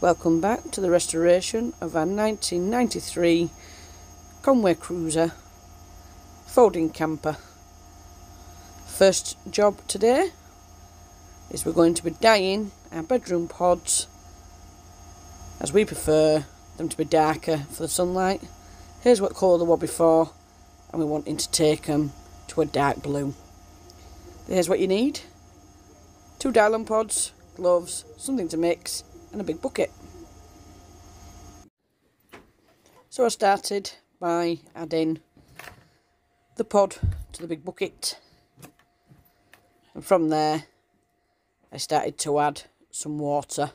Welcome back to the restoration of our 1993 Conway Cruiser folding camper. First job today is we're going to be dyeing our bedroom pods as we prefer them to be darker for the sunlight. Here's what colour they were before, and we're wanting to take them to a dark blue. Here's what you need: 2 Dylon pods, gloves, something to mix, and a big bucket. So I started by adding the pod to the big bucket, and from there I started to add some water.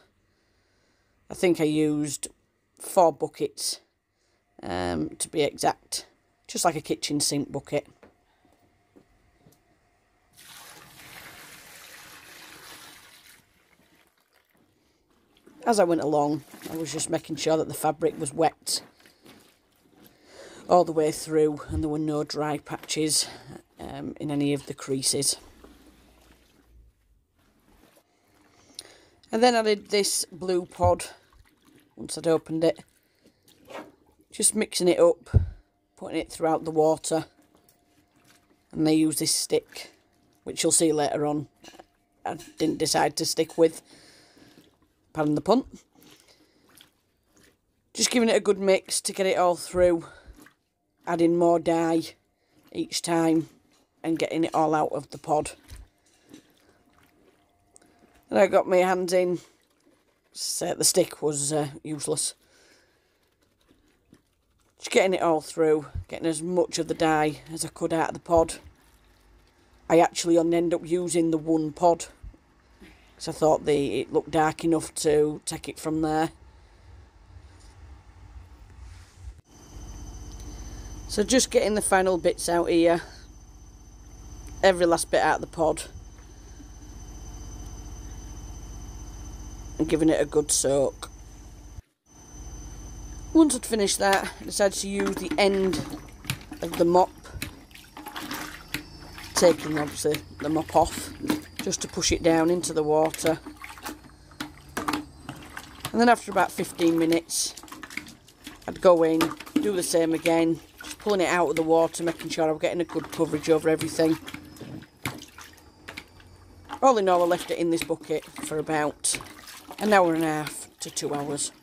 I think I used 4 buckets to be exact, just like a kitchen sink bucket. As I went along, I was just making sure that the fabric was wet all the way through and there were no dry patches in any of the creases. And then I did this blue pod once I'd opened it, just mixing it up, putting it throughout the water, and I use this stick, which you'll see later on I didn't decide to stick with. Pardon the pun. Just giving it a good mix to get it all through, adding more dye each time and getting it all out of the pod. And I got my hands in, so the stick was useless. Just getting it all through, getting as much of the dye as I could out of the pod. I actually only ended up using the 1 pod, because I thought it looked dark enough to take it from there. So just getting the final bits out here, every last bit out of the pod, and giving it a good soak. Once I'd finished that, I decided to use the end of the mop, taking obviously the mop off, just to push it down into the water. And then after about 15 minutes, I'd go in, do the same again, just pulling it out of the water, making sure I was getting a good coverage over everything. All in all, I left it in this bucket for about an hour and a half to 2 hours.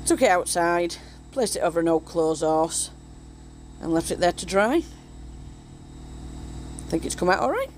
Took it outside, placed it over an old clothes horse, and left it there to dry. I think it's come out alright.